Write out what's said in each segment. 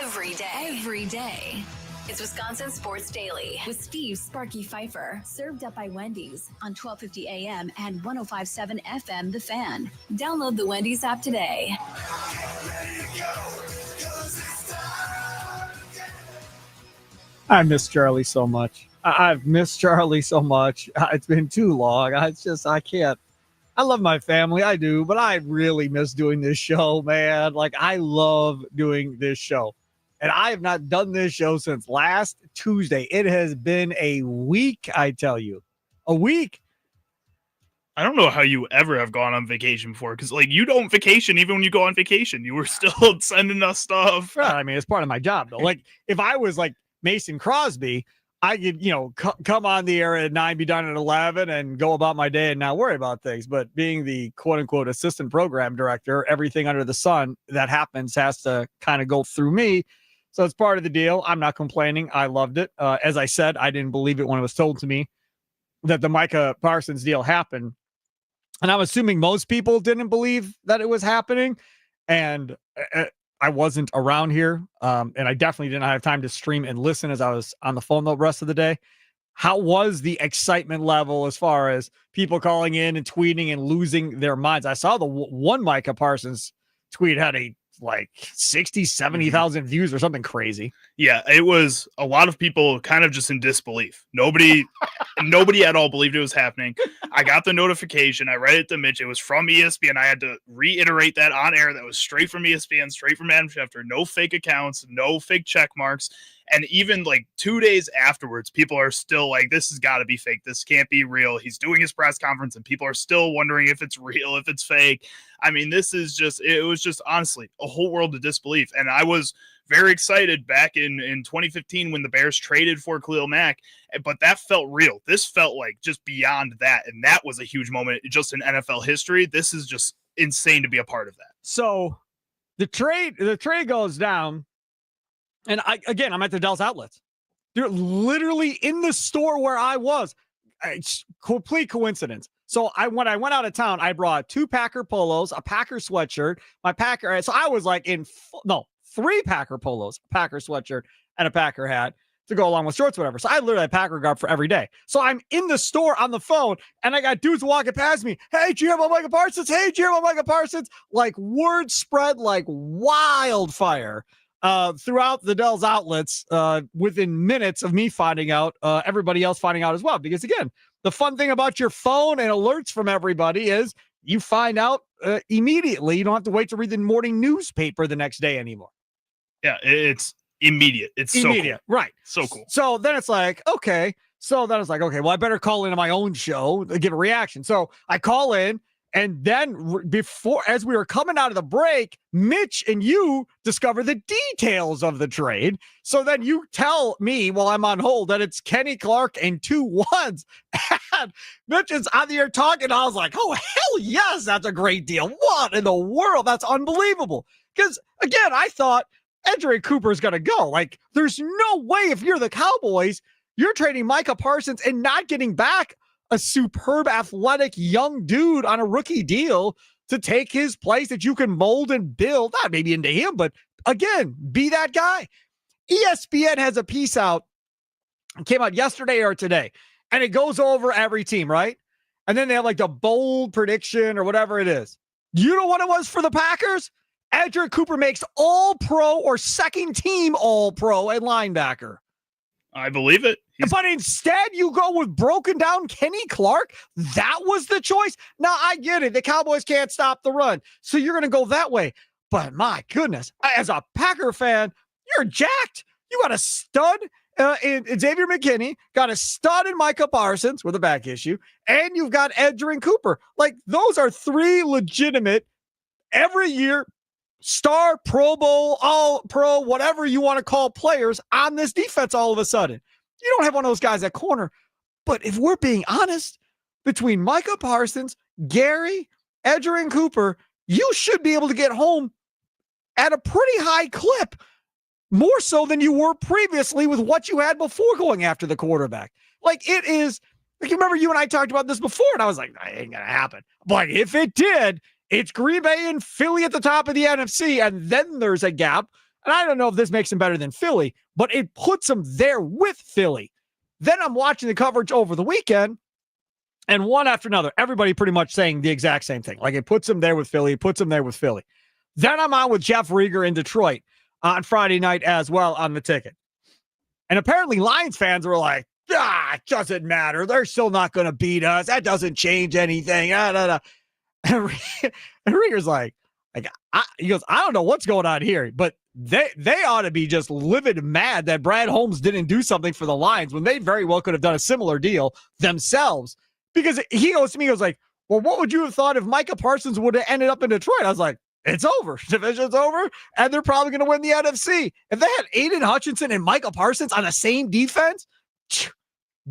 every day. Every day. It's Wisconsin Sports Daily with Steve Sparky Fifer, served up by Wendy's on 1250 AM and 105.7 FM The Fan. Download the Wendy's app today. I miss Charlie so much. I've missed Charlie so much. It's been too long. I can't. I love my family. I do, but I really miss doing this show, man. Like, I love doing this show. And I have not done this show since last Tuesday. It has been a week, I tell you. A week. I don't know how you ever have gone on vacation before, because, like, you don't vacation even when you go on vacation. You were still sending us stuff. Right, I mean, it's part of my job, though. Like, if I was, like, Mason Crosby, I could, come on the air at 9, be done at 11, and go about my day and not worry about things. But being the quote-unquote assistant program director, everything under the sun that happens has to kind of go through me. So it's part of the deal. I'm not complaining. I loved it. As I said, I didn't believe it when it was told to me that the Micah Parsons deal happened. And I'm assuming most people didn't believe that it was happening. And I wasn't around here. And I definitely didn't have time to stream and listen as I was on the phone the rest of the day. How was the excitement level as far as people calling in and tweeting and losing their minds? I saw the one Micah Parsons tweet had 60, 70,000 views or something crazy. Yeah, it was a lot of people kind of just in disbelief. Nobody at all believed it was happening. I got the notification. I read it to Mitch. It was from ESPN. I had to reiterate that on air. That was straight from ESPN, straight from Adam Schefter. No fake accounts, no fake check marks. And even like 2 days afterwards, people are still like, this has got to be fake. This can't be real. He's doing his press conference and people are still wondering if it's real, if it's fake. I mean, it was just honestly a whole world of disbelief. And I was very excited back in 2015 when the Bears traded for Khalil Mack, but that felt real. This felt like just beyond that. And that was a huge moment just in NFL history. This is just insane to be a part of that. So the trade goes down. And I'm at the Dell's outlets. They're literally in the store where I was. It's complete coincidence. So when I went out of town, I brought 2 Packer polos, a Packer sweatshirt, my Packer. So I was like 3 Packer polos, a Packer sweatshirt, and a Packer hat to go along with shorts, whatever. So I literally had Packer garb for every day. So I'm in the store on the phone, and I got dudes walking past me. Hey, did you hear about Micah Parsons? Hey, did you hear about Micah Parsons? Like, word spread like wildfire throughout the Dell's outlets within minutes of me finding out, everybody else finding out as well. Because, again, the fun thing about your phone and alerts from everybody is you find out immediately. You don't have to wait to read the morning newspaper the next day anymore. Yeah, it's immediate. It's immediate. So cool. Right. So cool. So then it's like, okay. So then it's like, okay, well, I better call into my own show to get a reaction. So I call in. And then as we were coming out of the break, Mitch and you discover the details of the trade. So then you tell me while I'm on hold that it's Kenny Clark and 2 1s. And Mitch is on the air talking. I was like, oh, hell yes, that's a great deal. What in the world? That's unbelievable. Because, again, I thought Edgerrin Cooper is going to go. Like, there's no way if you're the Cowboys, you're trading Micah Parsons and not getting back a superb, athletic, young dude on a rookie deal to take his place that you can mold and build, not maybe into him, but again, be that guy. ESPN has a piece out, it came out yesterday or today, and it goes over every team, right? And then they have like the bold prediction or whatever it is. You know what it was for the Packers? Edgerrin Cooper makes all-pro or second team all-pro at linebacker. I believe it. But instead, you go with broken down Kenny Clark. That was the choice. Now, I get it. The Cowboys can't stop the run. So you're going to go that way. But my goodness, as a Packer fan, you're jacked. You got a stud in Xavier McKinney, got a stud in Micah Parsons with a back issue, and you've got Edgerrin Cooper. Like, those are 3 legitimate, every year, star, Pro Bowl, all pro, whatever you want to call players on this defense all of a sudden. You don't have one of those guys at corner. But if we're being honest, between Micah Parsons, Gary, Edgerrin Cooper, you should be able to get home at a pretty high clip, more so than you were previously with what you had before going after the quarterback. Like, it is, like, you remember you and I talked about this before, and I was like, that ain't going to happen. But if it did, it's Green Bay and Philly at the top of the NFC, and then there's a gap. And I don't know if this makes them better than Philly, but it puts them there with Philly. Then I'm watching the coverage over the weekend, and one after another, everybody pretty much saying the exact same thing. Like, it puts them there with Philly, it puts them there with Philly. Then I'm on with Jeff Rieger in Detroit on Friday night as well on the ticket. And apparently Lions fans were like, it doesn't matter. They're still not going to beat us. That doesn't change anything. And Rieger's like, he goes, I don't know what's going on here, but they ought to be just livid mad that Brad Holmes didn't do something for the Lions when they very well could have done a similar deal themselves. Because he goes to me, he goes like, well, what would you have thought if Micah Parsons would have ended up in Detroit? I was like, it's over. Division's over, and they're probably going to win the NFC. If they had Aiden Hutchinson and Micah Parsons on the same defense,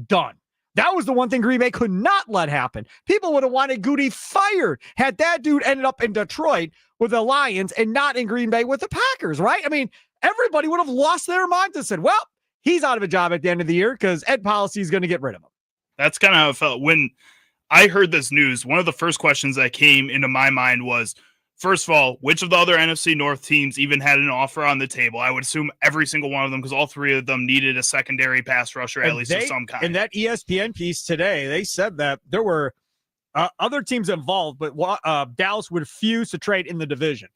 done. That was the one thing Green Bay could not let happen. People would have wanted Goody fired had that dude ended up in Detroit with the Lions and not in Green Bay with the Packers, right? I mean, everybody would have lost their minds and said, well, he's out of a job at the end of the year because Ed Policy is going to get rid of him. That's kind of how it felt. When I heard this news, one of the first questions that came into my mind was, first of all, which of the other NFC North teams even had an offer on the table? I would assume every single one of them, because all three of them needed a secondary pass rusher, at least of some kind. In that ESPN piece today, they said that there were other teams involved, but Dallas would refuse to trade in the division.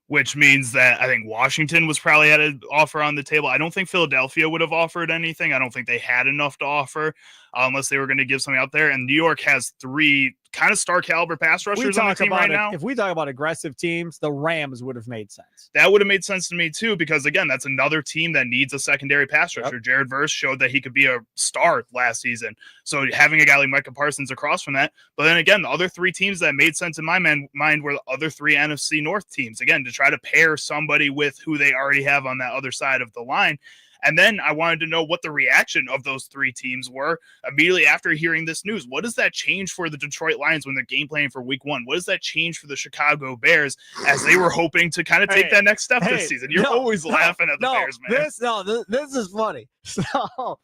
Which means that I think Washington was probably had an offer on the table. I don't think Philadelphia would have offered anything. I don't think they had enough to offer unless they were going to give something out there. And New York has three kind of star caliber pass rushers on the team right now. If we talk about aggressive teams, the Rams would have made sense. That would have made sense to me too, because again, that's another team that needs a secondary pass rusher. Yep. Jared Verse showed that he could be a star last season. So having a guy like Micah Parsons across from that. But then again, the other three teams that made sense in my mind were the other three NFC North teams. Again, to try to pair somebody with who they already have on that other side of the line. And then I wanted to know what the reaction of those three teams were immediately after hearing this news. What does that change for the Detroit Lions when they're game planning for week one? What does that change for the Chicago Bears as they were hoping to kind of take that next step this season? You're always laughing at the Bears, man. This is funny. So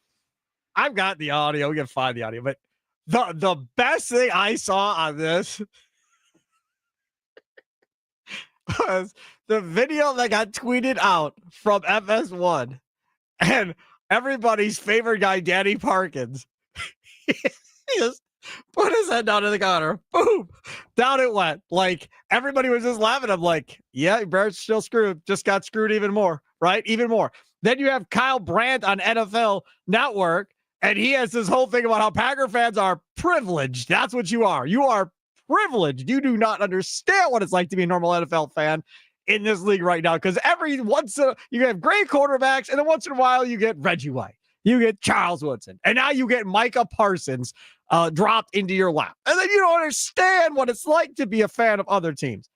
I've got the audio. We can find the audio. But the best thing I saw on this was the video that got tweeted out from FS1. And everybody's favorite guy, Danny Parkins, he just put his head down in the counter. Boom. Down it went. Like, everybody was just laughing. I'm like, yeah, Bears still screwed. Just got screwed even more, right? Even more. Then you have Kyle Brandt on NFL Network, and he has this whole thing about how Packer fans are privileged. That's what you are. You are privileged. You do not understand what it's like to be a normal NFL fan in this league right now, because you have great quarterbacks, and then once in a while you get Reggie White, you get Charles Woodson, and now you get Micah Parsons dropped into your lap, and then you don't understand what it's like to be a fan of other teams.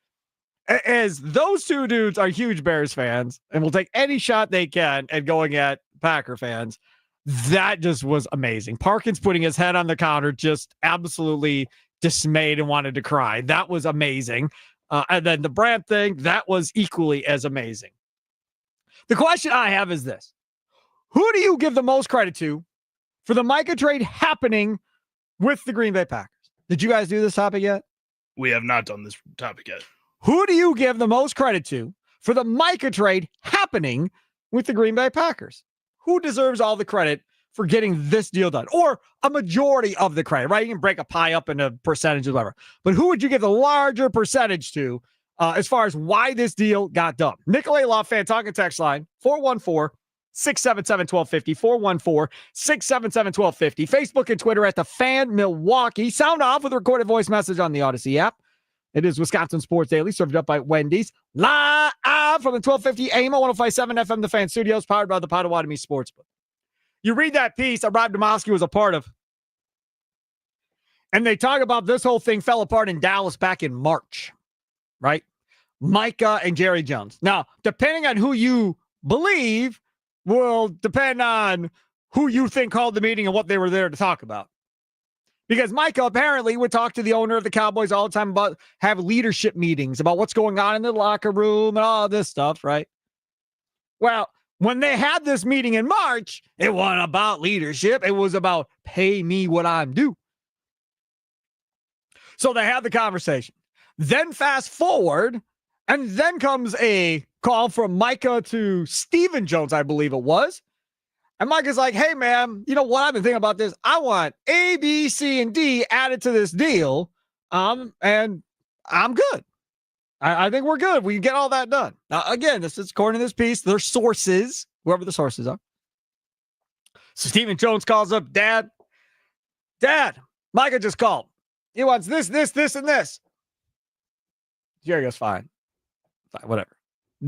As those two dudes are huge Bears fans and will take any shot they can at going at Packer fans, that just was amazing. Parkins putting his head on the counter, just absolutely dismayed and wanted to cry. That was amazing. And then the Brandt thing, that was equally as amazing. The question I have is this. Who do you give the most credit to for the Micah trade happening with the Green Bay Packers? Did you guys do this topic yet? We have not done this topic yet. Who do you give the most credit to for the Micah trade happening with the Green Bay Packers? Who deserves all the credit for getting this deal done, or a majority of the credit, right? You can break a pie up into percentages, whatever. But who would you give the larger percentage to as far as why this deal got done? Nicolay Love Fan Talking Text Line, 414-677-1250, 414-677-1250. Facebook and Twitter at The Fan Milwaukee. Sound off with a recorded voice message on the Odyssey app. It is Wisconsin Sports Daily, served up by Wendy's, live from the 1250 AM 1057 FM The Fan Studios, powered by the Potawatomi Sportsbook. You read that piece that Rob Demoski was a part of, and they talk about this whole thing fell apart in Dallas back in March, right? Micah and Jerry Jones. Now, depending on who you believe will depend on who you think called the meeting and what they were there to talk about. Because Micah apparently would talk to the owner of the Cowboys all the time about have leadership meetings about what's going on in the locker room and all this stuff, right? Well, when they had this meeting in March, it wasn't about leadership. It was about pay me what I'm due. So they had the conversation. Then fast forward, and then comes a call from Micah to Stephen Jones, I believe it was. And Micah's like, hey, man, you know what? I've been thinking about this. I want A, B, C, and D added to this deal. And I'm good. I think we're good. We can get all that done. Now, again, this is according to this piece. Their sources, whoever the sources are. So Stephen Jones calls up, Dad, Micah just called. He wants this, and this. Jerry goes, fine, whatever.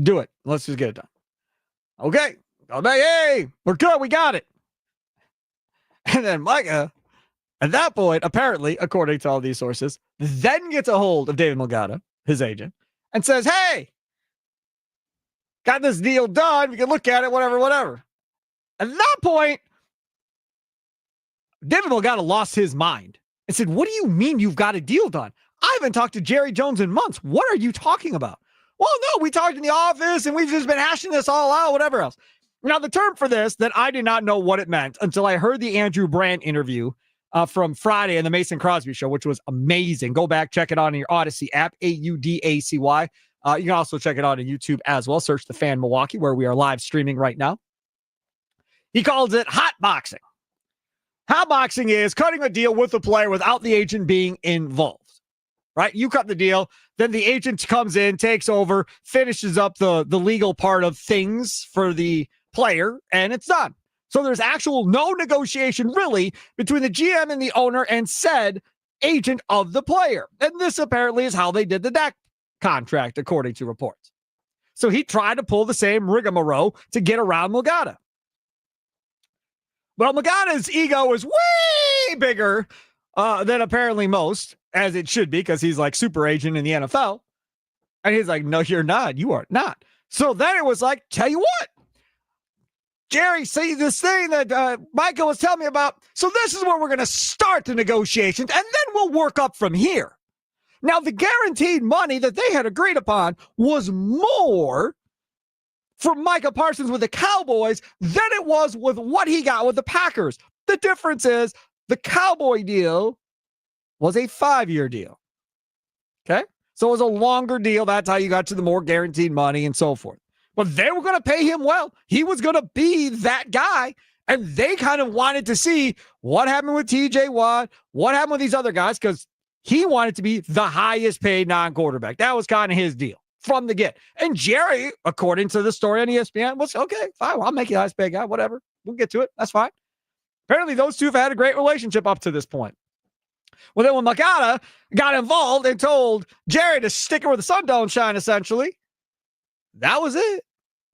Do it. Let's just get it done. Okay. Call back. Hey, we're good. We got it. And then Micah, at that point, apparently, according to all these sources, then gets a hold of David Melgata, his agent, and says, hey, got this deal done. We can look at it, whatever. At that point, David Melgata lost his mind and said, what do you mean you've got a deal done? I haven't talked to Jerry Jones in months. What are you talking about? Well, no, we talked in the office and we've just been hashing this all out, whatever else. Now, the term for this that I did not know what it meant until I heard the Andrew Brandt interview from Friday in the Mason Crosby show, which was amazing. Go back, check it out on your Odyssey app, Audacy. You can also check it out on YouTube as well. Search The Fan Milwaukee, where we are live streaming right now. He calls it hot boxing. Hot boxing is cutting a deal with the player without the agent being involved, right? You cut the deal, then the agent comes in, takes over, finishes up the legal part of things for the player, and it's done. So there's actual no negotiation really between the GM and the owner and said agent of the player. And this apparently is how they did the Dak contract, according to reports. So he tried to pull the same rigmarole to get around Melgata. Well, Melgata's ego is way bigger than apparently most, as it should be, because he's like super agent in the NFL. And he's like, no, you're not. You are not. So then it was like, tell you what, Jerry, see this thing that Michael was telling me about. So this is where we're going to start the negotiations, and then we'll work up from here. Now, the guaranteed money that they had agreed upon was more for Micah Parsons with the Cowboys than it was with what he got with the Packers. The difference is the Cowboy deal was a 5-year deal. Okay? So it was a longer deal. That's how you got to the more guaranteed money and so forth. But they were going to pay him well. He was going to be that guy. And they kind of wanted to see what happened with TJ Watt, what happened with these other guys, because he wanted to be the highest paid non-quarterback. That was kind of his deal from the get. And Jerry, according to the story on ESPN, was, okay, fine, well, I'll make you the highest paid guy, whatever. We'll get to it. That's fine. Apparently, those two have had a great relationship up to this point. Well, then when Melgata got involved and told Jerry to stick it where the sun don't shine, essentially, that was it.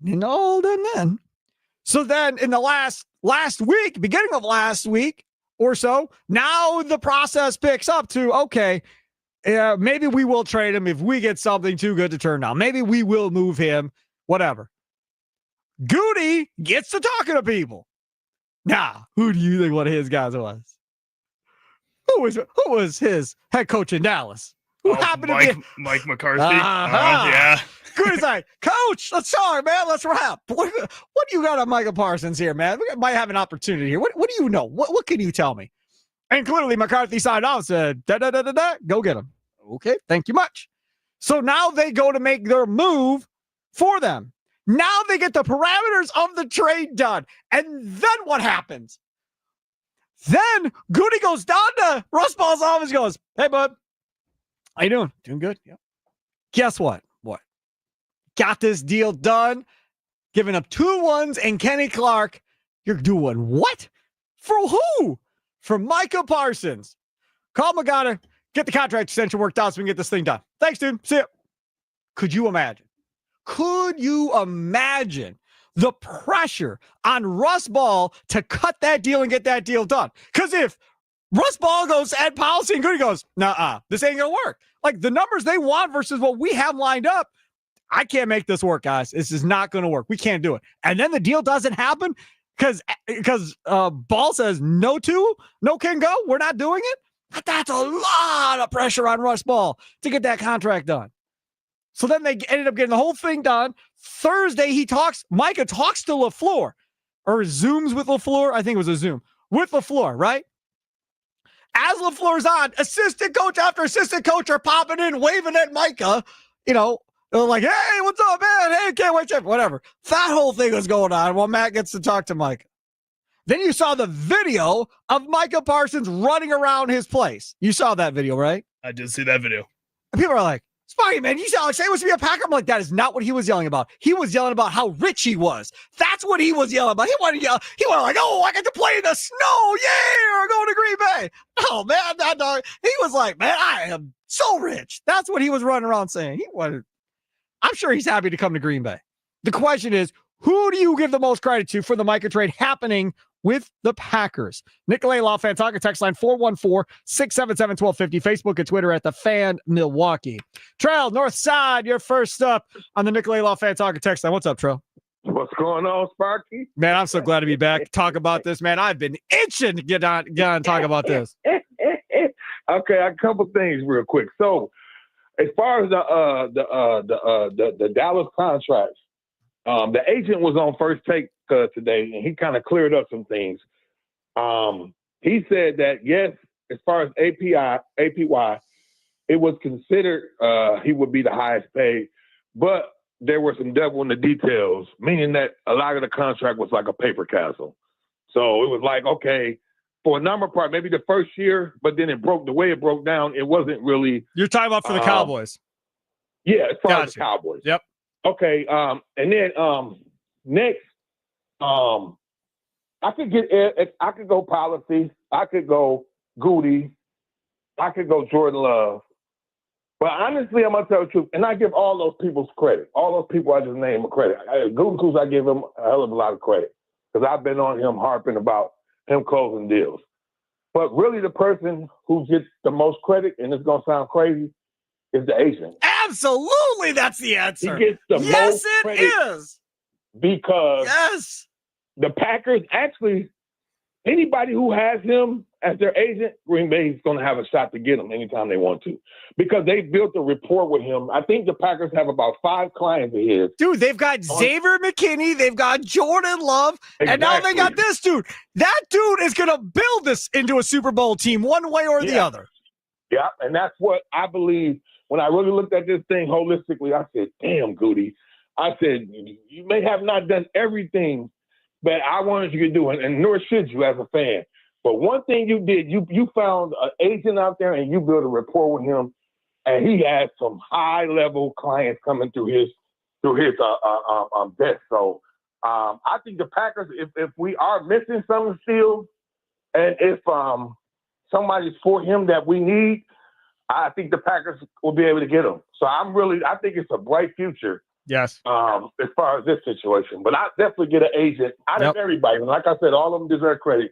And then. So then in the last week, beginning of last week or so, now the process picks up to, okay, maybe we will trade him if we get something too good to turn down. Maybe we will move him, whatever. Goody gets to talking to people. Now, who do you think one of his guys was? Who was his head coach in Dallas? Who happened to be Mike McCarthy? Yeah. Goody's like, Coach, let's talk, man. Let's wrap. What do you got on Micah Parsons here, man? We might have an opportunity here. What do you know? What can you tell me? And clearly McCarthy signed off and said, go get him. Okay, thank you much. So now they go to make their move for them. Now they get the parameters of the trade done. And then what happens? Then Goody goes down to Russ Ball's office and goes, hey, bud, how you doing? Doing good? Yep. Guess what? What? Got this deal done. Giving up 2 ones and Kenny Clark. You're doing what? For who? For Micah Parsons. Call Melgata. Get the contract extension worked out so we can get this thing done. Thanks, dude. See ya. Could you imagine? Could you imagine the pressure on Russ Ball to cut that deal and get that deal done? Because if Russ Ball goes at policy and Goody goes, nah, this ain't going to work. Like the numbers they want versus what we have lined up, I can't make this work, guys. This is not going to work. We can't do it. And then the deal doesn't happen because Ball says no can go. We're not doing it. That's a lot of pressure on Russ Ball to get that contract done. So then they ended up getting the whole thing done. Thursday, Micah talks to LaFleur or Zooms with LaFleur. I think it was a Zoom with LaFleur, right? As LaFleur's on, assistant coach after assistant coach are popping in, waving at Micah, They're like, hey, what's up, man? Hey, can't wait, Jeff. Whatever. That whole thing was going on while Matt gets to talk to Micah. Then you saw the video of Micah Parsons running around his place. You saw that video, right? I did see that video. And people are like, Sparky, man, you sound like Say wants to be a Packer. I'm like, that is not what he was yelling about. He was yelling about how rich he was. That's what he was yelling about. He wanted to yell. He was like, oh, I get to play in the snow. Yeah, we're going to Green Bay. Oh, man, that dog. He was like, man, I am so rich. That's what he was running around saying. He wanted. I'm sure he's happy to come to Green Bay. The question is, who do you give the most credit to for the Micah trade happening with the Packers? Nicolay Law Fan Talk, text line 414-677-1250. Facebook and Twitter at The Fan Milwaukee. Trell, North Side, you're first up on the Nicolay Law Fan Talk text line. What's up, Trell? What's going on, Sparky? Man, I'm so glad to be back. Talk about this, man. I've been itching to get on and talk about this. Okay, a couple things real quick. So, as far as the Dallas contracts, the agent was on First Take today, and he kind of cleared up some things. He said that, yes, as far as APY, it was considered he would be the highest paid, but there were some devil in the details, meaning that a lot of the contract was like a paper castle. So it was like, okay, for a number part, maybe the first year, but then the way it broke down, it wasn't really. You're talking about for the Cowboys. Yeah, as far as the Cowboys. Yep. Okay, and then next, I could go policy, I could go Goody, I could go Jordan Love. But honestly, I'm gonna tell the truth, and I give all those people credit. All those people I just named a credit. Goody, I give him a hell of a lot of credit because I've been on him harping about him closing deals. But really, the person who gets the most credit, and it's gonna sound crazy, is the agent. Absolutely, that's the answer. He gets the most credit is. Because the Packers actually, anybody who has him as their agent, Green Bay is going to have a shot to get him anytime they want to, because they built a rapport with him. I think the Packers have about 5 clients of his. Dude, they've got Xavier McKinney, they've got Jordan Love, and now they got this dude. That dude is going to build this into a Super Bowl team one way or the other. Yeah, and that's what I believe. When I really looked at this thing holistically, I said, damn, Goody. I said, you may have not done everything that I wanted you to do, and nor should you as a fan. But one thing you did, you found an agent out there and you built a rapport with him, and he had some high-level clients coming through his desk. So I think the Packers, if we are missing something still, and if somebody's for him that we need, I think the Packers will be able to get him. So I think it's a bright future. Yes. As far as this situation, but I definitely get an agent out of everybody. And like I said, all of them deserve credit,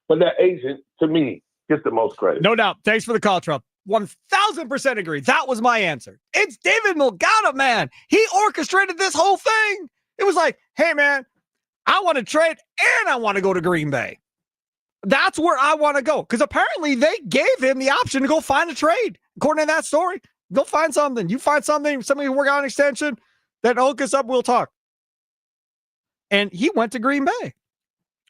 but that agent, to me, gets the most credit. No doubt. Thanks for the call, Trump. 1,000% agree. That was my answer. It's David Mulgada, man. He orchestrated this whole thing. It was like, hey, man, I want to trade and I want to go to Green Bay. That's where I want to go. Because apparently they gave him the option to go find a trade. According to that story, go find something. You find something, somebody who work out an extension, then hook us up, we'll talk. And he went to Green Bay,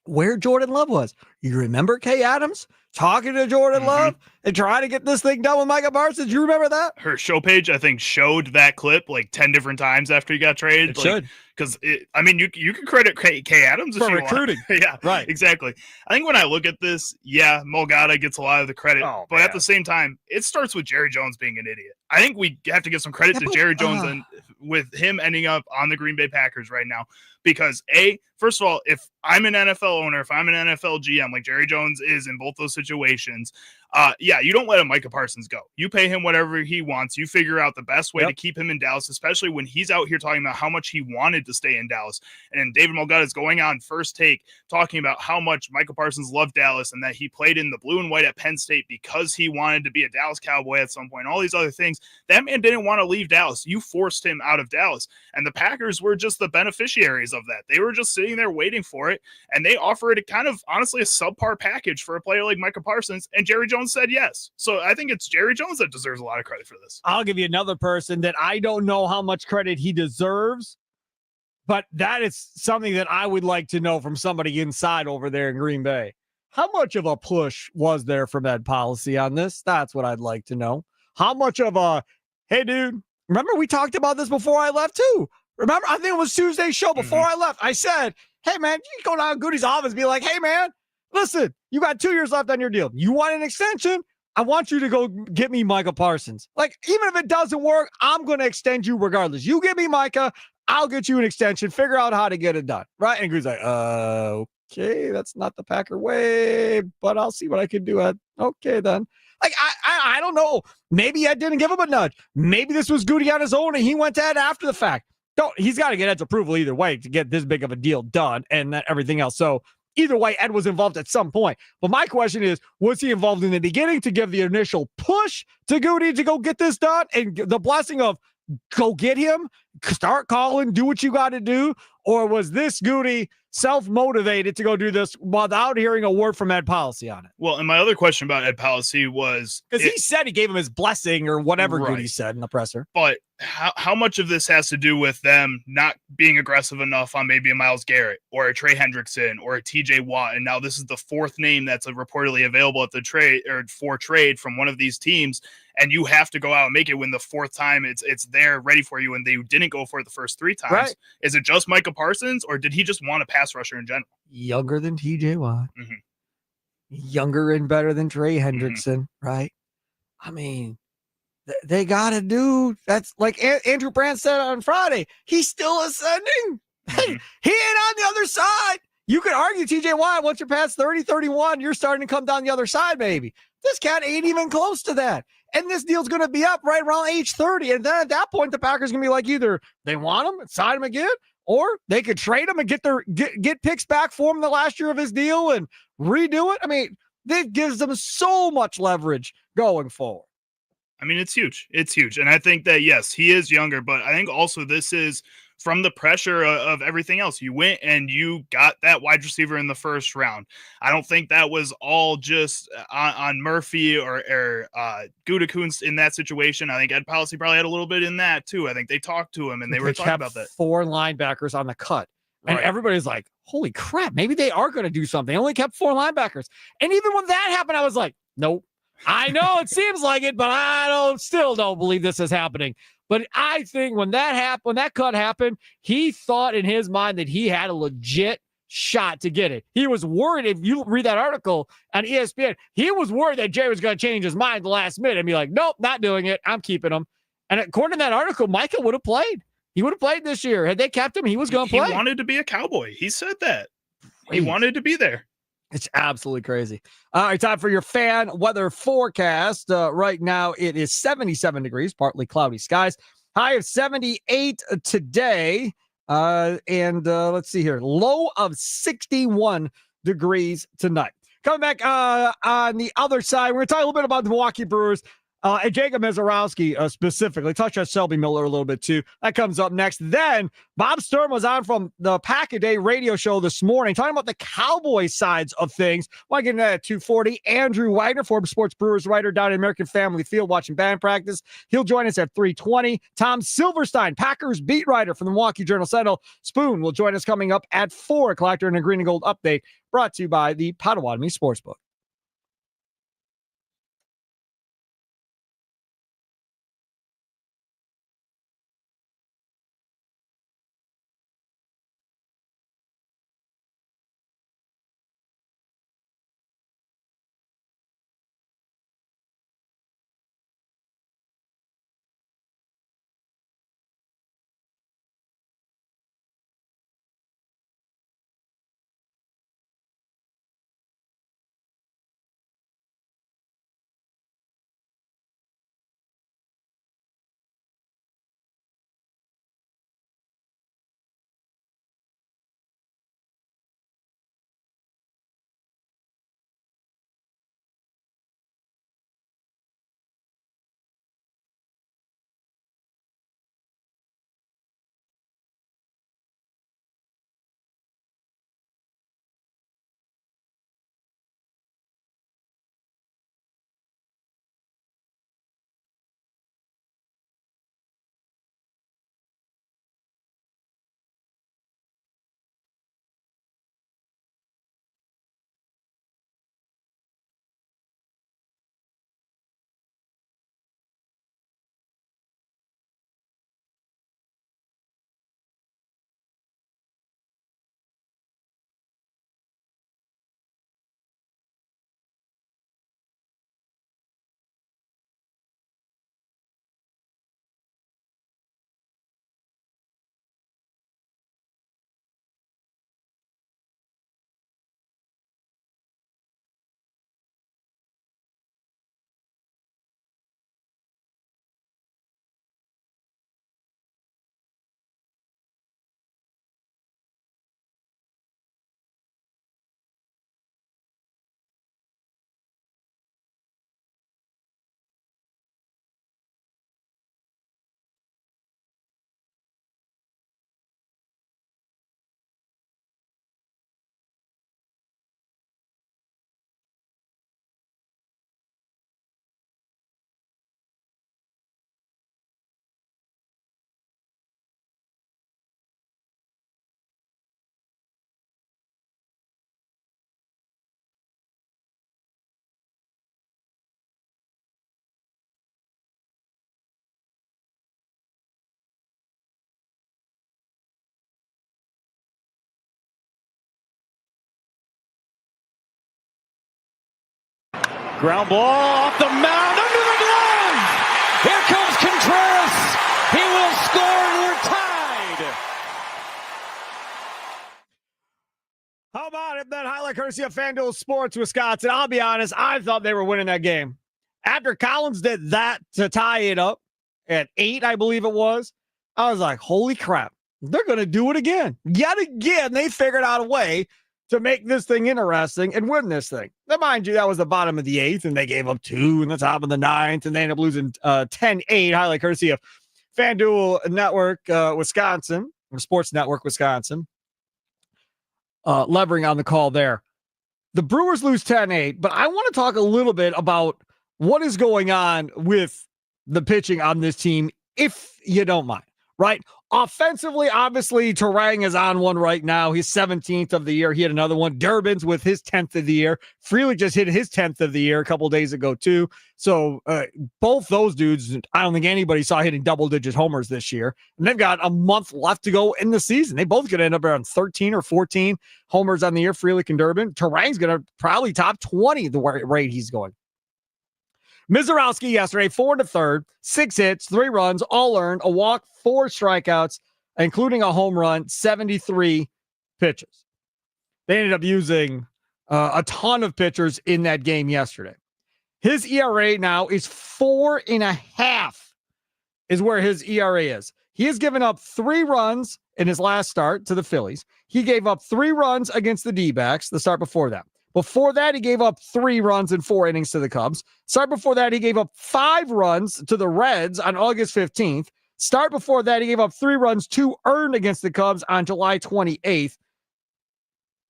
where Jordan Love was. You remember Kay Adams talking to Jordan Love and trying to get this thing done with Micah Parsons? You remember that? Her show page, I think, showed that clip like 10 different times after he got traded. It should. Because, you can credit Kay Adams for recruiting. Yeah, right. Exactly. I think when I look at this, Mulgada gets a lot of the credit. But at the same time, it starts with Jerry Jones being an idiot. I think we have to give some credit to Jerry Jones and with him ending up on the Green Bay Packers right now. Because first of all, if I'm an NFL owner, if I'm an NFL GM, like Jerry Jones is in both those situations, you don't let a Micah Parsons go. You pay him whatever he wants. You figure out the best way to keep him in Dallas, especially when he's out here talking about how much he wanted to stay in Dallas. And David Mulgada is going on First Take talking about how much Micah Parsons loved Dallas and that he played in the blue and white at Penn State because he wanted to be a Dallas Cowboy at some point. All these other things. That man didn't want to leave Dallas. You forced him out of Dallas. And the Packers were just the beneficiaries of that. They were just sitting there waiting for it. And they offered a kind of, honestly, a subpar package for a player like Micah Parsons. And Jerry Jones said yes. So I think it's Jerry Jones that deserves a lot of credit for this. I'll give you another person that I don't know how much credit he deserves, but that is something that I would like to know from somebody inside over there in Green Bay. How much of a push was there from Ed Policy on this? That's what I'd like to know. How much of a, hey, dude, Remember, we talked about this before I left too. Remember, I think it was Tuesday's show before I left. I said, hey, man, you can go down to Goody's office and be like, hey, man, listen, you got 2 years left on your deal. You want an extension? I want you to go get me Micah Parsons. Like, even if it doesn't work, I'm going to extend you regardless. You give me Micah, I'll get you an extension. Figure out how to get it done. Right? And Goody's like, okay, that's not the Packer way, but I'll see what I can do. Okay, then. Like, I don't know. Maybe Ed didn't give him a nudge. Maybe this was Goody on his own and he went to Ed after the fact. He's got to get Ed's approval either way to get this big of a deal done and everything else. So either way, Ed was involved at some point. But my question is, was he involved in the beginning to give the initial push to Goody to go get this done and the blessing of go get him, start calling, do what you got to do? Or was this Goody self-motivated to go do this without hearing a word from Ed Policy on it? Well, and my other question about Ed Policy was... Because he said he gave him his blessing or whatever Right. Goody said in the presser. But how much of this has to do with them not being aggressive enough on maybe a Myles Garrett or a Trey Hendrickson or a TJ Watt? And now this is the fourth name that's reportedly available at the trade or for trade from one of these teams. And you have to go out and make it when the fourth time it's there ready for you and they didn't go for it the first three times. Right. Is it just Micah Parsons or did he just want a pass rusher in general? Younger than TJ Watt. Mhm. Younger and better than Trey Hendrickson, right? I mean, they got to do that's like Andrew Brandt said on Friday. He's still ascending. He ain't on the other side. You could argue TJ Watt, once you're past 30, 31, you're starting to come down the other side, baby. This cat ain't even close to that. And this deal's going to be up right around age 30. And then at that point, the Packers going to be like, either they want him, sign him again, or they could trade him and get picks back for him the last year of his deal and redo it. I mean, that gives them so much leverage going forward. I mean, it's huge. It's huge. And I think that, yes, he is younger, but I think also this is from the pressure of everything else. You went and you got that wide receiver in the first round. I don't think that was all just on Murphy or Gutekunst in that situation. I think Ed Policy probably had a little bit in that too. I think they talked to him and they were talking about that. 4 linebackers on the cut. And Right. everybody's like, holy crap, maybe they are going to do something. They only kept 4 linebackers. And even when that happened, I was like, nope. I know it seems like it, but I still don't believe this is happening. But I think when that cut happened, he thought in his mind that he had a legit shot to get it. He was worried, if you read that article on ESPN, he was worried that Jay was going to change his mind the last minute and be like, nope, not doing it. I'm keeping him. And according to that article, Micah would have played. He would have played this year. Had they kept him, he was going to play. He wanted to be a Cowboy. He said that. He wanted to be there. It's absolutely crazy. All right, time for your fan weather forecast. Right now, it is 77 degrees, partly cloudy skies. High of 78 today. And let's see here. Low of 61 degrees tonight. Coming back on the other side, we're going to talk a little bit about the Milwaukee Brewers. And Jacob Mizorowski specifically. Touched on Shelby Miller a little bit too. That comes up next. Then Bob Sturm was on from the Pack-A-Day radio show this morning talking about the Cowboy sides of things. Want to get into that at 2:40. Andrew Wagner, Forbes Sports Brewers writer down in American Family Field watching band practice. He'll join us at 3:20. Tom Silverstein, Packers beat writer from the Milwaukee Journal-Sentinel. Spoon will join us coming up at 4 o'clock during a Green and Gold update brought to you by the Potawatomi Sportsbook. Ground ball off the mound under the glove. Here comes Contreras. He will score and we're tied. How about it? That highlight courtesy of FanDuel Sports Wisconsin. I'll be honest, I thought they were winning that game. After Collins did that to tie it up at 8, I believe it was, I was like, holy crap, they're going to do it again. Yet again, they figured out a way to make this thing interesting and win this thing. Now, mind you, that was the bottom of the 8th, and they gave up 2 in the top of the 9th, and they ended up losing 10-8, highlight courtesy of FanDuel Network Wisconsin, or Sports Network Wisconsin. Levering on the call there. The Brewers lose 10-8, but I want to talk a little bit about what is going on with the pitching on this team, if you don't mind, right? Offensively, obviously, Terang is on one right now. He's 17th of the year. He had another one. Durbin's with his 10th of the year. Freely just hit his 10th of the year a couple of days ago, too. So both those dudes, I don't think anybody saw hitting double-digit homers this year. And they've got a month left to go in the season. They both going to end up around 13 or 14 homers on the year, Freely and Durbin. Terang's going to probably top 20 the rate he's going. Mizorowski yesterday, 4 1/3, 6 hits, 3 runs, all earned, a walk, 4 strikeouts, including a home run, 73 pitches. They ended up using a ton of pitchers in that game yesterday. His ERA now is 4.5 is where his ERA is. He has given up 3 runs in his last start to the Phillies. He gave up 3 runs against the D-backs the start before that. Before that, he gave up 3 runs in 4 innings to the Cubs. Start before that, he gave up 5 runs to the Reds on August 15th. Start before that, he gave up 3 runs, 2 earned against the Cubs on July 28th.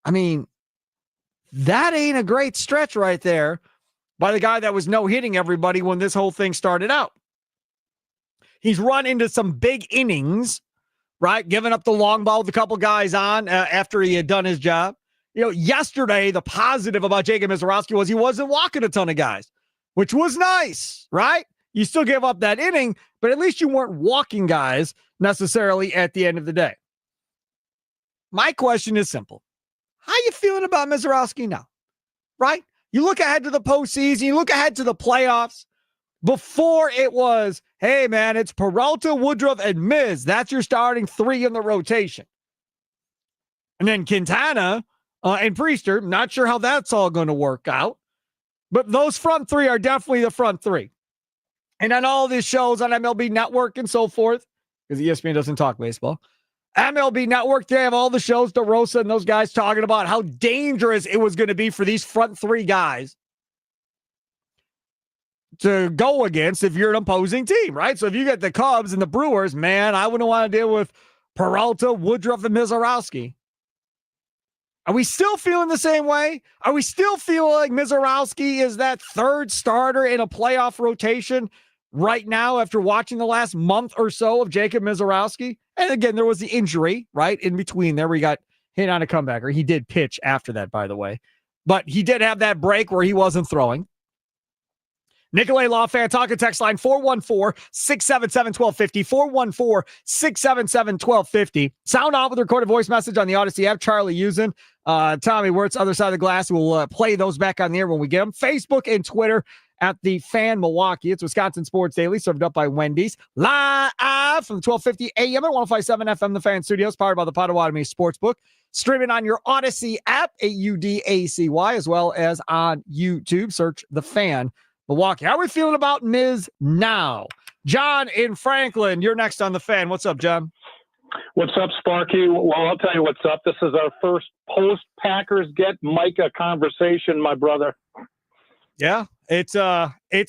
I mean, that ain't a great stretch right there by the guy that was no-hitting everybody when this whole thing started out. He's run into some big innings, right? Giving up the long ball with a couple guys on after he had done his job. You know, yesterday, the positive about Jacob Mizorowski was he wasn't walking a ton of guys, which was nice, right? You still gave up that inning, but at least you weren't walking guys necessarily at the end of the day. My question is simple. How you feeling about Mizorowski now, right? You look ahead to the postseason, you look ahead to the playoffs. Before it was, hey, man, it's Peralta, Woodruff, and Miz. That's your starting 3 in the rotation. And then Quintana and Priester, not sure how that's all going to work out. But those front 3 are definitely the front 3. And on all these shows on MLB Network and so forth, because ESPN doesn't talk baseball, MLB Network, they have all the shows, DeRosa and those guys talking about how dangerous it was going to be for these front 3 guys to go against if you're an opposing team, right? So if you get the Cubs and the Brewers, man, I wouldn't want to deal with Peralta, Woodruff, and Mizorowski. Are we still feeling the same way? Are we still feeling like Mizorowski is that 3rd starter in a playoff rotation right now after watching the last month or so of Jacob Mizorowski? And again, there was the injury, right, in between there where he got hit on a comebacker. He did pitch after that, by the way. But he did have that break where he wasn't throwing. Nicolay Law Fan Talking Text Line 414-677-1250. 414-677-1250. Sound off with a recorded voice message on the Odyssey app. Charlie using Tommy Wirtz, Other Side of the Glass. We'll play those back on the air when we get them. Facebook and Twitter at the Fan Milwaukee. It's Wisconsin Sports Daily, served up by Wendy's. Live from 1250 AM at 105.7 FM, the Fan Studios, powered by the Potawatomi Sportsbook. Streaming on your Odyssey app, AUDACY, as well as on YouTube. Search the Fan Milwaukee. How are we feeling about Miz now? John in Franklin, you're next on the Fan. What's up, John? What's up, Sparky? Well, I'll tell you what's up. This is our first post-Packers get Micah conversation, my brother. Yeah, it's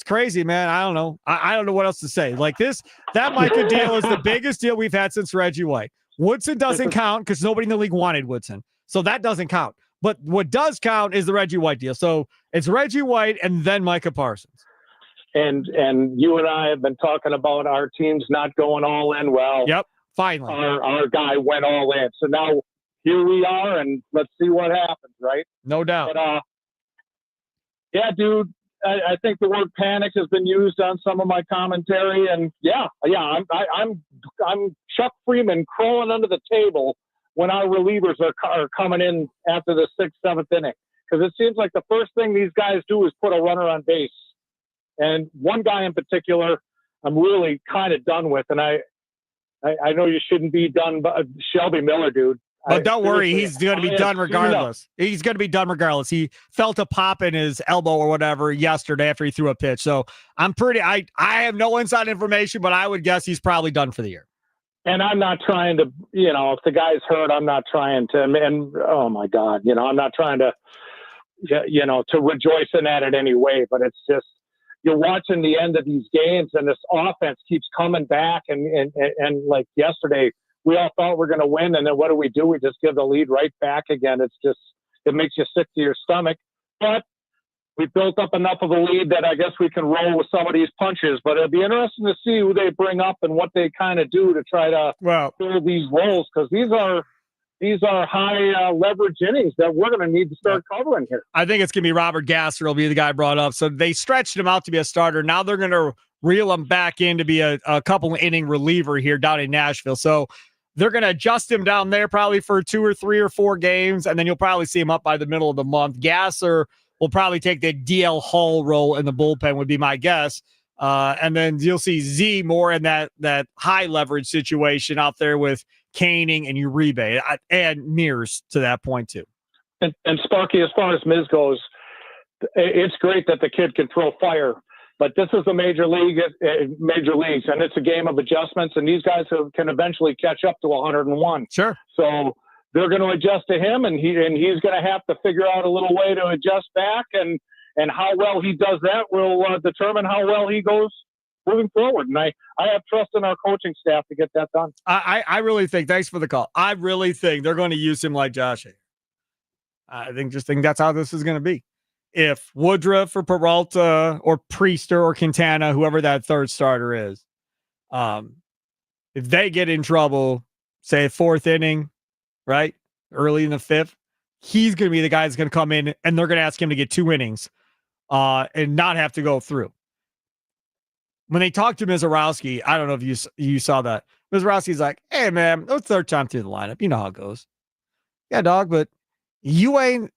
crazy, man. I don't know. I don't know what else to say. Like that Micah deal is the biggest deal we've had since Reggie White. Woodson doesn't count because nobody in the league wanted Woodson. So that doesn't count. But what does count is the Reggie White deal. So it's Reggie White and then Micah Parsons. And you and I have been talking about our teams not going all in. Well, yep, finally. Our guy went all in. So now here we are, and let's see what happens, right? No doubt. But, yeah, dude, I think the word panic has been used on some of my commentary. And, I'm Chuck Freeman crawling under the table when our relievers are coming in after the 6th, 7th inning. because it seems like the first thing these guys do is put a runner on base. And one guy in particular, I'm really kind of done with. And I know you shouldn't be done, but Shelby Miller, dude. But don't worry, he's going to be done regardless. He's going to be done regardless. He felt a pop in his elbow or whatever yesterday after he threw a pitch. So I have no inside information, but I would guess he's probably done for the year. And I'm not trying to, if the guy's hurt, I'm not trying to, and oh my God, I'm not trying to, to rejoice in that in any way, but it's just, you're watching the end of these games and this offense keeps coming back. And like yesterday, we all thought we're going to win. And then what do? We just give the lead right back again. It's just, it makes you sick to your stomach. But we built up enough of a lead that I guess we can roll with some of these punches. But it'll be interesting to see who they bring up and what they kind of do to try to fill these roles, because these are high leverage innings that we're going to need to start covering here. I think it's going to be Robert Gasser will be the guy brought up. So they stretched him out to be a starter. Now they're going to reel him back in to be a couple inning reliever here down in Nashville. So they're going to adjust him down there probably for 2 or 3 or 4 games, and then you'll probably see him up by the middle of the month. Gasser will probably take the DL Hall role in the bullpen would be my guess. And then you'll see Z more in that high leverage situation out there with Koenig and Uribe and Mears to that point too. And Sparky, as far as Miz goes, it's great that the kid can throw fire, but this is a major leagues, and it's a game of adjustments, and these guys can eventually catch up to 101. Sure. So they're going to adjust to him, and he's going to have to figure out a little way to adjust back, and how well he does that will determine how well he goes moving forward. And I have trust in our coaching staff to get that done. I really think, thanks for the call, I really think they're going to use him like Josh Hader. I think that's how this is going to be. If Woodruff or Peralta or Priester or Quintana, whoever that third starter is, if they get in trouble, say 4th inning, right, early in the 5th, he's going to be the guy that's going to come in and they're going to ask him to get 2 innings and not have to go through. When they talked to Mizorowski, I don't know if you saw that. Mizorowski's like, hey, man, it's 3rd time through the lineup. You know how it goes. Yeah, dog, but you ain't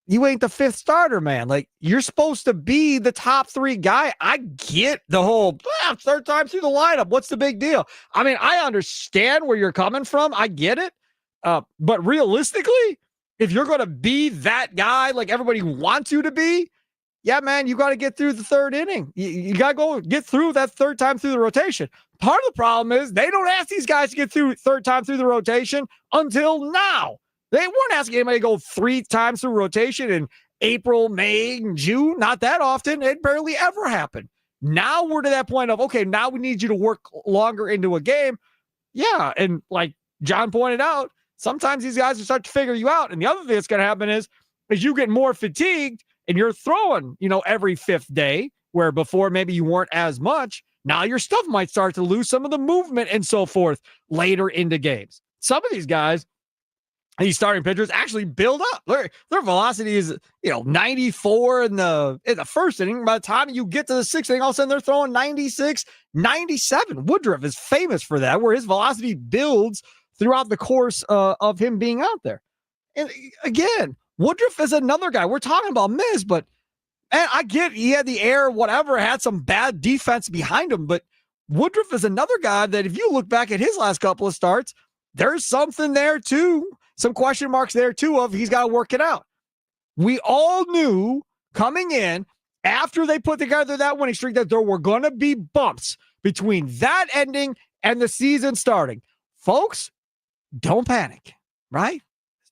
the 5th starter, man. Like, you're supposed to be the top 3 guy. I get the whole 3rd time through the lineup. What's the big deal? I mean, I understand where you're coming from. I get it. But realistically, if you're going to be that guy like everybody wants you to be, yeah, man, you got to get through the 3rd inning. You got to go get through that 3rd time through the rotation. Part of the problem is they don't ask these guys to get through 3rd time through the rotation until now. They weren't asking anybody to go 3 times through rotation in April, May, and June. Not that often. It barely ever happened. Now we're to that point of, okay, now we need you to work longer into a game. Yeah, and like John pointed out, sometimes these guys will start to figure you out. And the other thing that's going to happen is you get more fatigued and you're throwing, every 5th day, where before maybe you weren't as much. Now your stuff might start to lose some of the movement and so forth later into games. Some of these guys, these starting pitchers, actually build up. Their velocity is, 94 in the 1st inning. By the time you get to the 6th inning, all of a sudden they're throwing 96, 97. Woodruff is famous for that, where his velocity builds throughout the course of him being out there. And again, Woodruff is another guy. We're talking about Miz, but man, I get he had the air, whatever, had some bad defense behind him, but Woodruff is another guy that if you look back at his last couple of starts, there's something there too. Some question marks there too of he's got to work it out. We all knew coming in after they put together that winning streak that there were going to be bumps between that ending and the season starting. Folks, don't panic, right?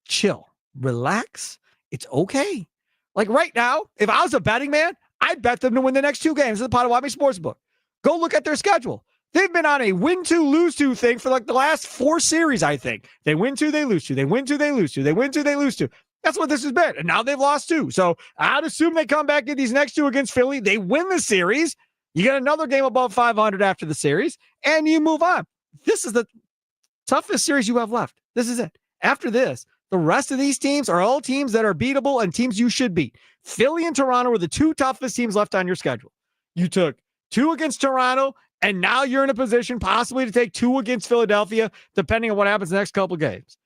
Chill, relax. It's okay. Like right now, if I was a betting man, I'd bet them to win the next 2 games of the Potawatomi Sportsbook. Go look at their schedule. They've been on a win 2, lose 2 thing for like the last 4 series, I think. They win 2, they lose 2. They win 2, they lose 2. They win 2, they lose 2. That's what this has been. And now they've lost 2. So I'd assume they come back in these next 2 against Philly. They win the series. You get another game above 500 after the series, and you move on. This is the toughest series you have left. This is it. After this, the rest of these teams are all teams that are beatable and teams you should beat. Philly and Toronto are the 2 toughest teams left on your schedule. You took 2 against Toronto, and now you're in a position possibly to take 2 against Philadelphia, depending on what happens the next couple games.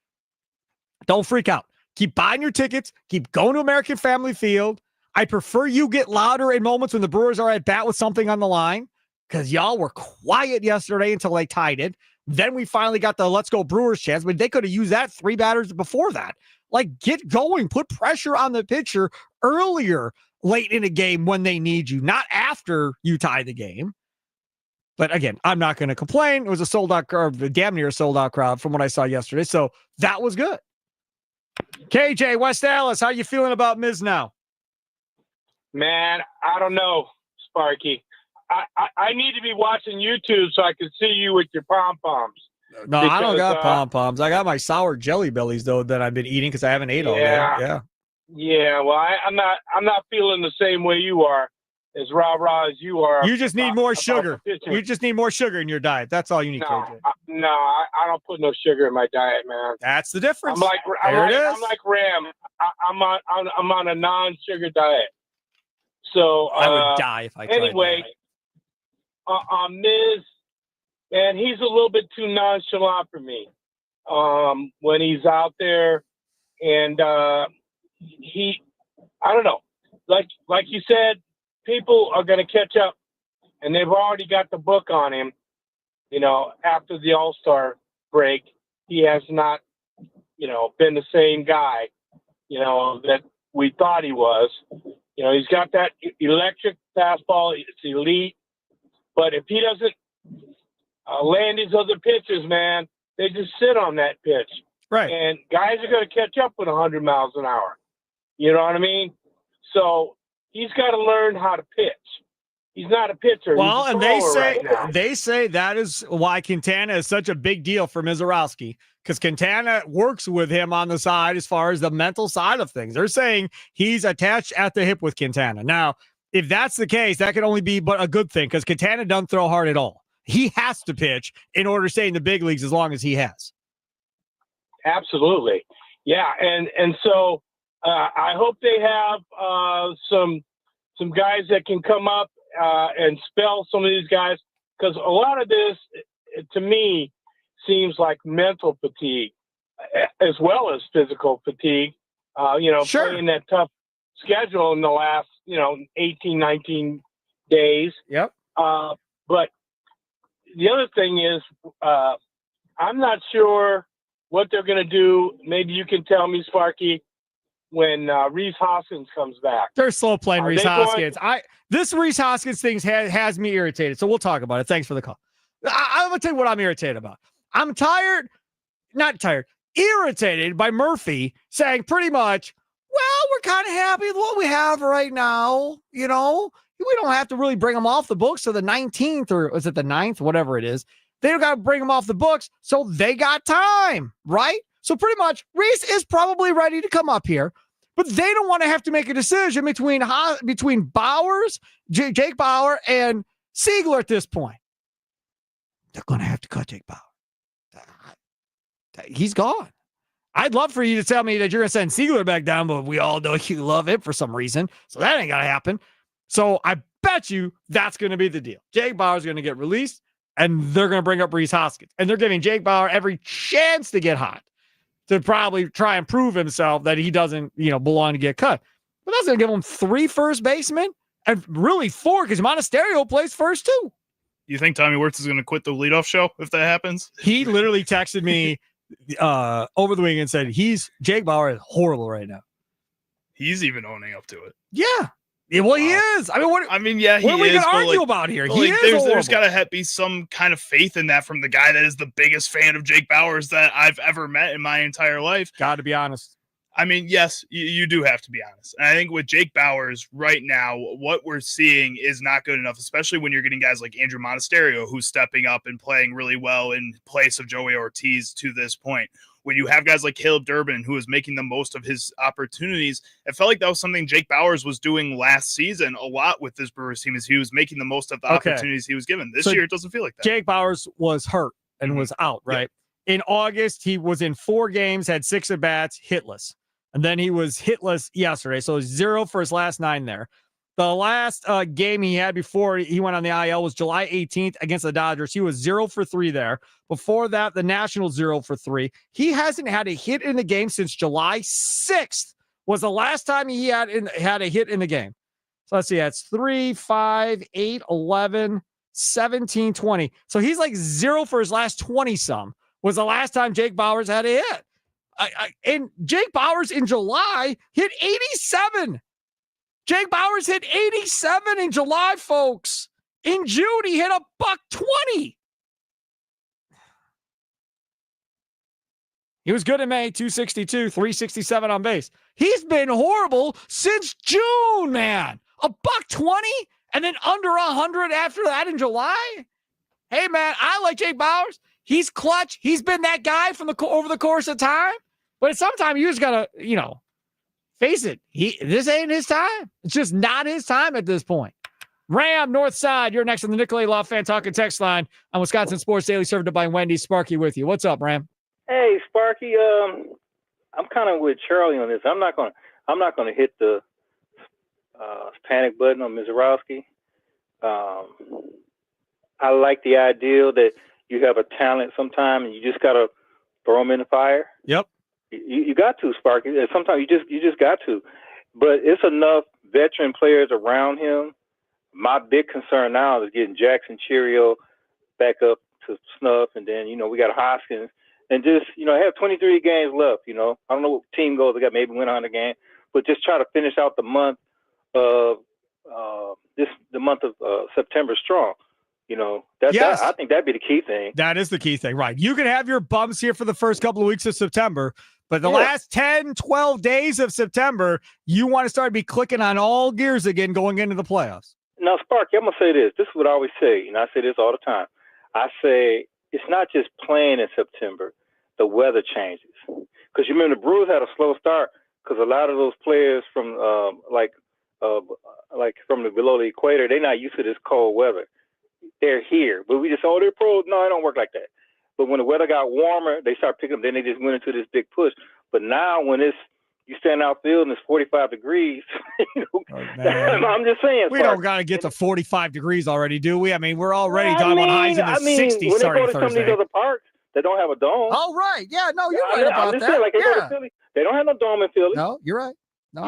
Don't freak out. Keep buying your tickets. Keep going to American Family Field. I prefer you get louder in moments when the Brewers are at bat with something on the line, because y'all were quiet yesterday until they tied it. Then we finally got the let's go Brewers chance, but they could have used that 3 batters before that. Like, get going. Put pressure on the pitcher earlier, late in a game when they need you, not after you tie the game. But again, I'm not going to complain. It was a sold-out crowd, damn near sold-out crowd from what I saw yesterday. So that was good. KJ, West Dallas, how you feeling about Miz now? Man, I don't know, Sparky. I need to be watching YouTube so I can see you with your pom-poms. No, I don't got pom-poms. I got my sour jelly bellies, though, that I've been eating because I haven't ate all day. Yeah. Yeah, well, I'm not feeling the same way you are, as rah-rah as you are. You just need more sugar. You just need more sugar in your diet. That's all you need, KJ. I don't put no sugar in my diet, man. That's the difference. I'm like Ram. I'm on a non-sugar diet. So I would die if I tried anyway, Miz, man, he's a little bit too nonchalant for me when he's out there, and I don't know, like you said, people are going to catch up, and they've already got the book on him. You know, after the All-Star break, he has not, been the same guy, that we thought he was. He's got that electric fastball. It's elite. But if he doesn't land his other pitches, man, they just sit on that pitch. Right. And guys are going to catch up with 100 miles an hour. You know what I mean? So he's got to learn how to pitch. He's not a pitcher. Well, and they right say that is why Quintana is such a big deal for Mizorowski, because Quintana works with him on the side as far as the mental side of things. They're saying he's attached at the hip with Quintana. Now, if that's the case, that can only be but a good thing, because Quintana doesn't throw hard at all. He has to pitch in order to stay in the big leagues as long as he has. Absolutely. Yeah, and so I hope they have some guys that can come up and spell some of these guys, because a lot of this, to me, seems like mental fatigue as well as physical fatigue. Sure. Playing that tough schedule in the last, 18, 19 days. Yep. But the other thing is, I'm not sure what they're going to do. Maybe you can tell me, Sparky, when Rhys Hoskins comes back. They're slow playing Rhys Hoskins. This Rhys Hoskins thing has me irritated, so we'll talk about it. Thanks for the call. I'm going to tell you what I'm irritated about. I'm irritated by Murphy saying pretty much, well, we're kind of happy with what we have right now. We don't have to really bring them off the books to the 19th, or is it the 9th? Whatever it is. They don't got to bring them off the books, so they got time, right? So pretty much Rhys is probably ready to come up here, but they don't want to have to make a decision between Bowers, Jake Bauer, and Siegler at this point. They're going to have to cut Jake Bauer. He's gone. I'd love for you to tell me that you're going to send Siegler back down, but we all know you love him for some reason, so that ain't going to happen. So I bet you that's going to be the deal. Jake Bauer's going to get released, and they're going to bring up Rhys Hoskins, and they're giving Jake Bauer every chance to get hot, to probably try and prove himself that he doesn't, belong to get cut. But that's going to give him 3 first basemen, and really 4, because Monasterio plays first too. You think Tommy Wirtz is going to quit the leadoff show if that happens? He literally texted me over the weekend and said Jake Bauer is horrible right now. He's even owning up to it. Yeah. Well, he is. I mean, what are we going to argue about here? There's got to be some kind of faith in that from the guy that is the biggest fan of Jake Bauers that I've ever met in my entire life. Got to be honest. I mean, yes, you do have to be honest. And I think with Jake Bauers right now, what we're seeing is not good enough, especially when you're getting guys like Andrew Monasterio, who's stepping up and playing really well in place of Joey Ortiz to this point. When you have guys like Caleb Durbin, who is making the most of his opportunities, it felt like that was something Jake Bauers was doing last season a lot with this Brewers team, is he was making the most of the opportunities he was given. This year, it doesn't feel like that. Jake Bauers was hurt and was out, right? Yeah. In August, he was in 4 games, had 6 at-bats, hitless. And then he was hitless yesterday, so 0 for his last 9 there. The last game he had before he went on the IL was July 18th against the Dodgers. He was 0 for 3 there. Before that, the Nationals 0 for 3. He hasn't had a hit in the game since July 6th was the last time he had a hit in the game. So let's see, that's 3, 5, 8, 11, 17, 20. So he's like 0 for his last 20-some was the last time Jake Bauers had a hit. And Jake Bauers in July hit 87. Jake Bauers hit 87 in July, folks. In June, he hit a $120. He was good in May, 262, 367 on base. He's been horrible since June, man. A $120 and then under 100 after that in July. Hey, man, I like Jake Bauers. He's clutch. He's been that guy from over the course of time. But sometimes you just gotta, face it. This ain't his time. It's just not his time at this point. Ram, North Side, you're next on the Nicolay Law Fan Talking text line on Wisconsin Sports Daily, served up by Wendy's. Sparky with you. What's up, Ram? Hey, Sparky. I'm kind of with Charlie on this. I'm not gonna hit the panic button on Mizorowski. I like the idea that you have a talent sometime and you just gotta throw him in the fire. Yep. You got to, Sparky. Sometimes you just got to. But it's enough veteran players around him. My big concern now is getting Jackson Cheerio back up to snuff, and then we got Hoskins, and just have 23 games left. I don't know what team goals they got, maybe win 100 games, but just try to finish out the month of September strong. Yes. I think that'd be the key thing. That is the key thing, right? You can have your bumps here for the first couple of weeks of September, but the last 10, 12 days of September, you want to start be clicking on all gears again going into the playoffs. Now, Sparky, I'm going to say this. This is what I always say, and I say this all the time. I say it's not just playing in September. The weather changes. Because you remember the Brewers had a slow start because a lot of those players from from the below the equator, they're not used to this cold weather. They're here. But we just, they're pros. No, it don't work like that. But when the weather got warmer, they start picking up. Then they just went into this big push. But now when you stand outfield and it's 45 degrees, I'm just saying. We don't got to get to 45 degrees already, do we? I mean, we're already talking about highs in the 60s when starting they go to Thursday. some of these other parks that don't have a dome. Oh, right. Yeah, no, you're right about that. Saying, they go to Philly. They don't have no dome in Philly. No, you're right. No,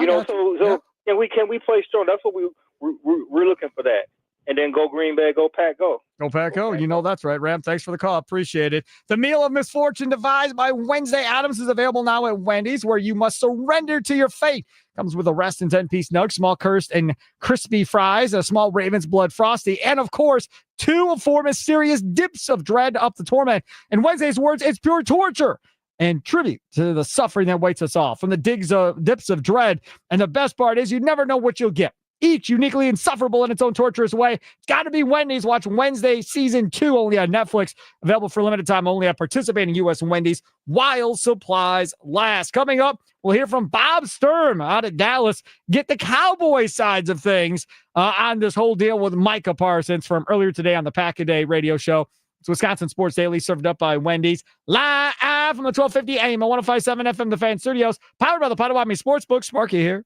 can we play strong? That's what we're looking for that. And then go Green Bay, go Pack, go. Go Pack, go. That's right, Ram. Thanks for the call. Appreciate it. The Meal of Misfortune devised by Wednesday Addams is available now at Wendy's, where you must surrender to your fate. Comes with a rest and 10-piece nug, small cursed and crispy fries, a small Raven's Blood Frosty, and, of course, 2 of 4 mysterious dips of dread up the torment. In Wednesday's words, it's pure torture and tribute to the suffering that waits us all from the dips of dread. And the best part is you never know what you'll get. Each uniquely insufferable in its own torturous way. It's got to be Wendy's. Watch Wednesday Season 2 only on Netflix. Available for limited time only at participating U.S. Wendy's while supplies last. Coming up, we'll hear from Bob Sturm out of Dallas. Get the Cowboys sides of things on this whole deal with Micah Parsons from earlier today on the Pack-A-Day radio show. It's Wisconsin Sports Daily, served up by Wendy's. Live from the 1250 AM at 105.7 FM The Fan Studios. Powered by the Potawatomi Sportsbook. Sparky here.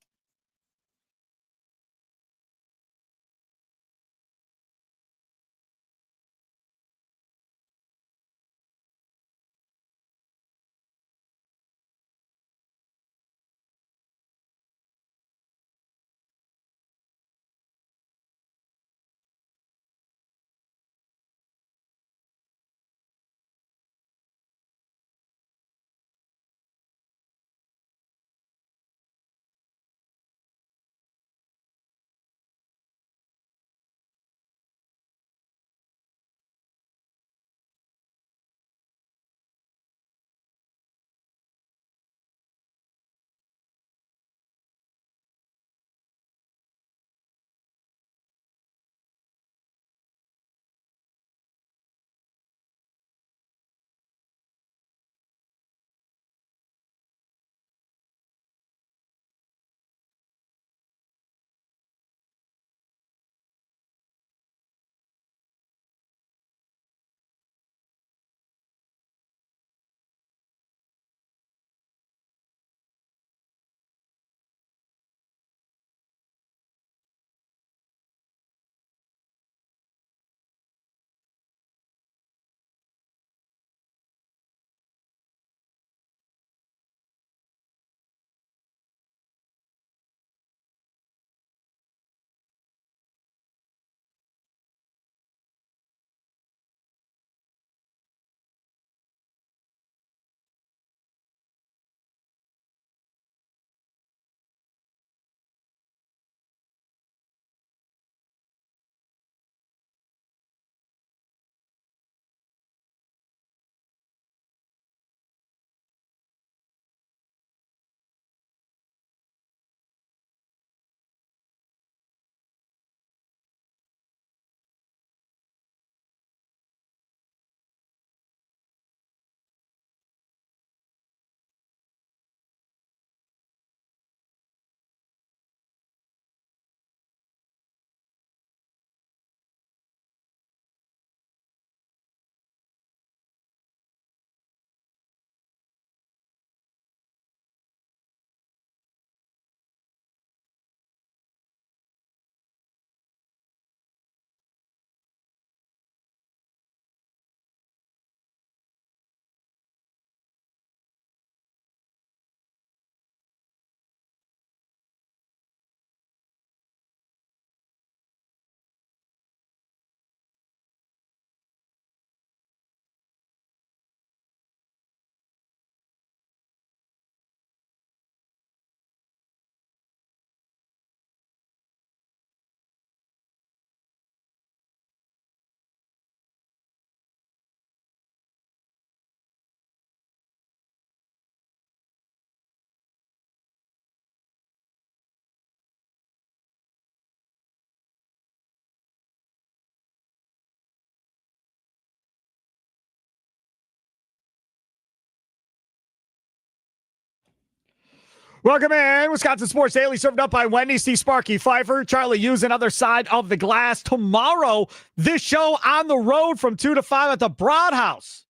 Welcome in. Wisconsin Sports Daily, served up by Wendy, Steve, Sparky, Fifer, Charlie Hughes, and other side of the glass. Tomorrow, this show on the road from 2 to 5 at the Broad House.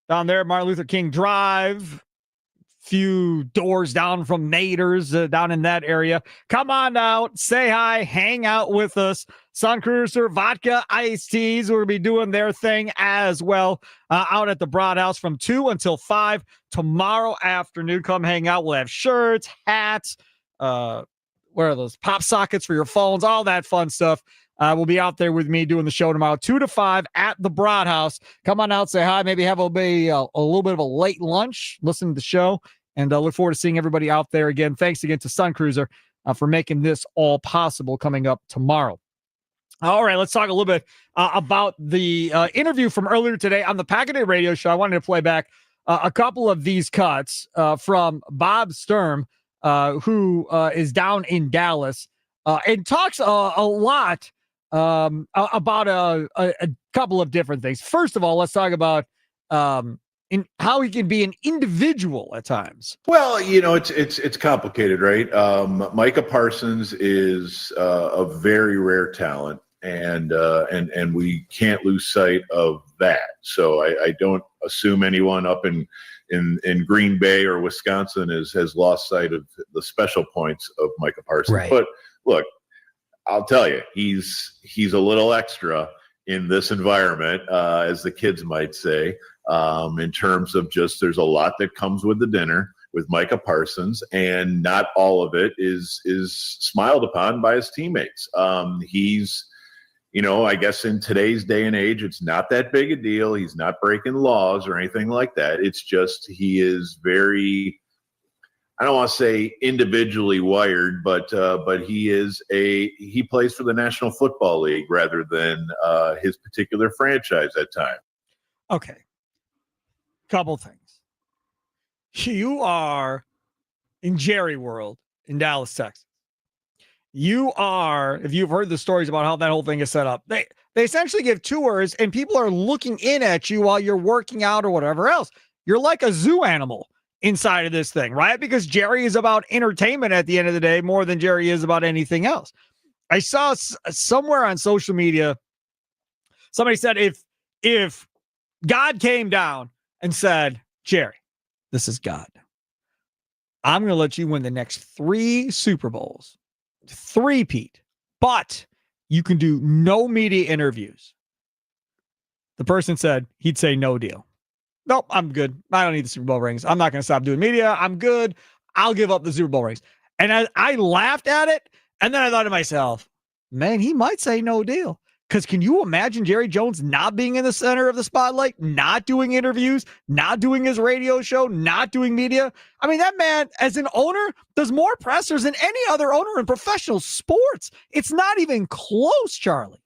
Down there, Martin Luther King Drive. Few doors down from Naders, down in that area. Come on out, say hi, hang out with us. Sun Cruiser, Vodka, Iced Teas will be doing their thing as well out at the Broad House from 2 until 5 tomorrow afternoon. Come hang out. We'll have shirts, hats, where are those? Pop sockets for your phones, all that fun stuff. We'll be out there with me doing the show tomorrow, 2 to 5 at the Broad House. Come on out, say hi, maybe have a little bit of a late lunch, listen to the show, and look forward to seeing everybody out there again. Thanks again to Sun Cruiser for making this all possible coming up tomorrow. All right, let's talk a little bit about the interview from earlier today on the Pack-A-Day radio show. I wanted to play back a couple of these cuts from Bob Sturm, who is down in Dallas, and talks a lot about a couple of different things. First of all, let's talk about in how he can be an individual at times. Well, it's complicated, right? Micah Parsons is a very rare talent, and we can't lose sight of that. So I don't assume anyone up in Green Bay or Wisconsin has lost sight of the special points of Micah Parsons. Right. But look, I'll tell you, he's a little extra in this environment, as the kids might say, in terms of just there's a lot that comes with the dinner with Micah Parsons, and not all of it is smiled upon by his teammates. He's, I guess in today's day and age, it's not that big a deal. He's not breaking laws or anything like that. It's just he is very, I don't want to say individually wired, but he plays for the National Football League rather than his particular franchise at times. Okay. Couple things. You are in Jerry World in Dallas, Texas. You are, if you've heard the stories about how that whole thing is set up, they essentially give tours and people are looking in at you while you're working out or whatever else. You're like a zoo animal inside of this thing, right? Because Jerry is about entertainment at the end of the day more than Jerry is about anything else. I saw somewhere on social media, somebody said if God came down and said, Jerry, this is God, I'm going to let you win the next 3 Super Bowls, 3-peat, but you can do no media interviews. The person said he'd say no deal. Nope, I'm good. I don't need the Super Bowl rings. I'm not going to stop doing media. I'm good. I'll give up the Super Bowl rings. And I laughed at it, and then I thought to myself, man, he might say no deal. Because can you imagine Jerry Jones not being in the center of the spotlight, not doing interviews, not doing his radio show, not doing media? I mean, that man, as an owner, does more pressers than any other owner in professional sports. It's not even close, Charlie.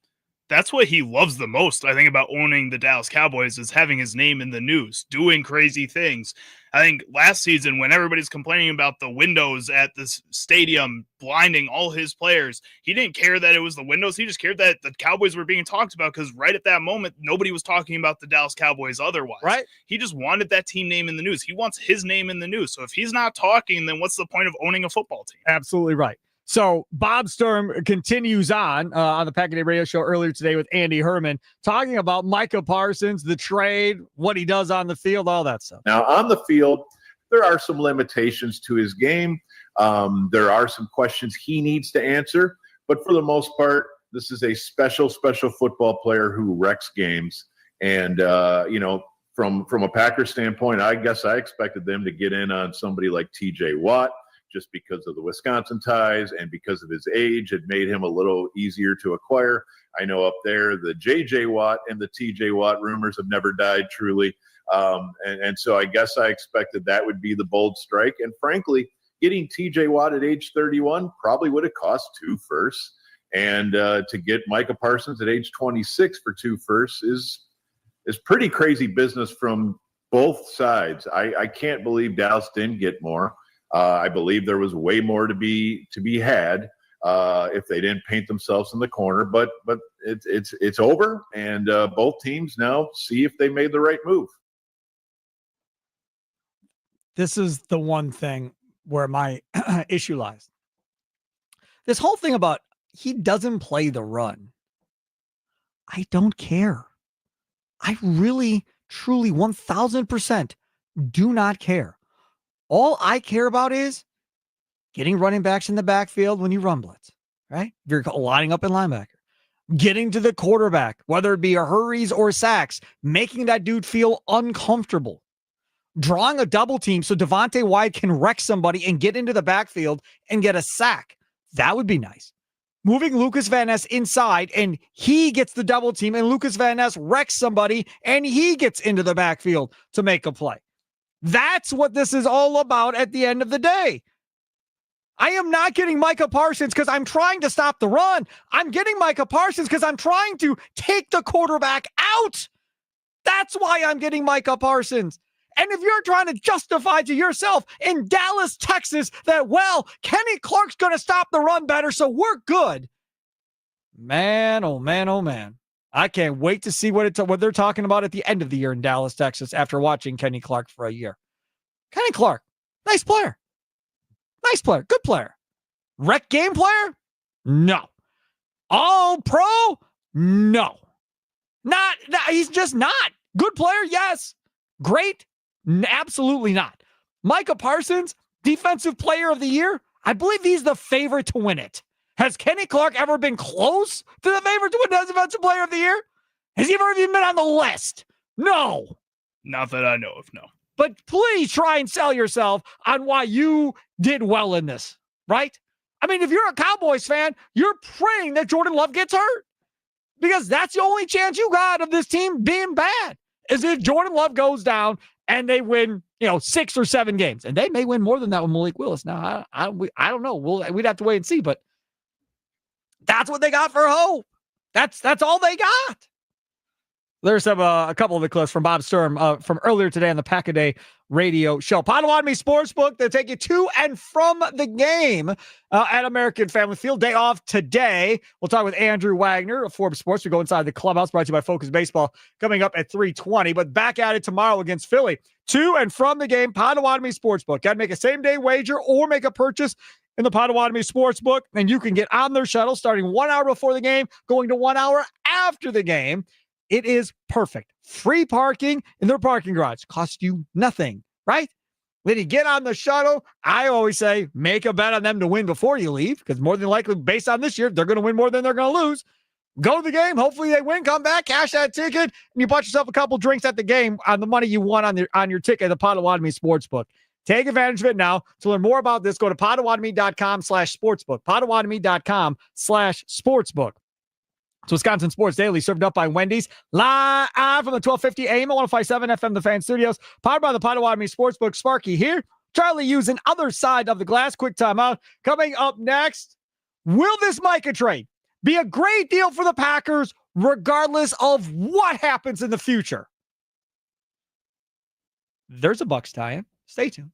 That's what he loves the most, I think, about owning the Dallas Cowboys is having his name in the news, doing crazy things. I think last season when everybody's complaining about the windows at this stadium blinding all his players, he didn't care that it was the windows. He just cared that the Cowboys were being talked about because right at that moment, nobody was talking about the Dallas Cowboys otherwise. Right. He just wanted that team name in the news. He wants his name in the news. So if he's not talking, then what's the point of owning a football team? Absolutely right. So Bob Sturm continues on the Pack-A-Day radio show earlier today with Andy Herman, talking about Micah Parsons, the trade, what he does on the field, all that stuff. Now, on the field, there are some limitations to his game. There are some questions he needs to answer. But for the most part, this is a special football player who wrecks games. And, from a Packers standpoint, I guess I expected them to get in on somebody like T.J. Watt, just because of the Wisconsin ties and because of his age. It made him a little easier to acquire. I know up there, the J.J. Watt and the T.J. Watt rumors have never died, truly. And so I guess I expected that would be the bold strike. And frankly, getting T.J. Watt at age 31 probably would have cost 2 firsts. And to get Micah Parsons at age 26 for 2 firsts is pretty crazy business from both sides. I can't believe Dallas didn't get more. I believe there was way more to be had if they didn't paint themselves in the corner. But it's over, and both teams now see if they made the right move. This is the one thing where my issue lies. This whole thing about he doesn't play the run. I don't care. I really, truly, 1000% do not care. All I care about is getting running backs in the backfield when you run blitz, right? If you're lining up in linebacker, getting to the quarterback, whether it be a hurries or sacks, making that dude feel uncomfortable, drawing a double team so Devontae Wyatt can wreck somebody and get into the backfield and get a sack. That would be nice. Moving Lucas Van Ness inside and he gets the double team and Lucas Van Ness wrecks somebody and he gets into the backfield to make a play. That's what this is all about at the end of the day. I am not getting Micah Parsons because I'm trying to stop the run. I'm getting Micah Parsons because I'm trying to take the quarterback out. That's why I'm getting Micah Parsons. And if you're trying to justify to yourself in Dallas, Texas, that, well, Kenny Clark's going to stop the run better, so we're good. Man, oh man, oh man. I can't wait to see what they're talking about at the end of the year in Dallas, Texas, after watching Kenny Clark for a year. Kenny Clark, nice player. Nice player, good player. Rec game player? No. All pro? No. Not, he's just not. Good player, yes. Great? Absolutely not. Micah Parsons, defensive player of the year? I believe he's the favorite to win it. Has Kenny Clark ever been close to the favorite to win defensive player of the year? Has he ever even been on the list? No. Not that I know of, no. But please try and sell yourself on why you did well in this, right? I mean, if you're a Cowboys fan, you're praying that Jordan Love gets hurt because that's the only chance you got of this team being bad is if Jordan Love goes down and they win, 6 or 7 games. And they may win more than that with Malik Willis. Now, I don't know. We'd have to wait and see, but that's what they got for hope. That's all they got. There's a couple of the clips from Bob Sturm from earlier today on the Pack-A-Day radio show. Potawatomi Sportsbook, they'll take you to and from the game at American Family Field. Day off today. We'll talk with Andrew Wagner of Forbes Sports. We go inside the clubhouse, brought to you by Focus Baseball, coming up at 3:20. But back at it tomorrow against Philly. To and from the game, Potawatomi Sportsbook. Got to make a same-day wager or make a purchase in the Potawatomi Sportsbook, and you can get on their shuttle starting 1 hour before the game, going to 1 hour after the game. It is perfect. Free parking in their parking garage. Costs you nothing, right? When you get on the shuttle, I always say, make a bet on them to win before you leave, because more than likely, based on this year, they're going to win more than they're going to lose. Go to the game. Hopefully they win. Come back, cash that ticket, and you bought yourself a couple drinks at the game on the money you won on your ticket at the Potawatomi Sportsbook. Take advantage of it now. To learn more about this, go to potawatomi.com/sportsbook. Potawatomi.com/sportsbook. It's Wisconsin Sports Daily, served up by Wendy's, live from the 1250 AM at 105.7 FM, the Fan Studios, powered by the Potawatomi Sportsbook. Sparky here. Charlie using other side of the glass. Quick timeout. Coming up next, will this Micah trade be a great deal for the Packers, regardless of what happens in the future? There's a Bucs tie-in. Stay tuned.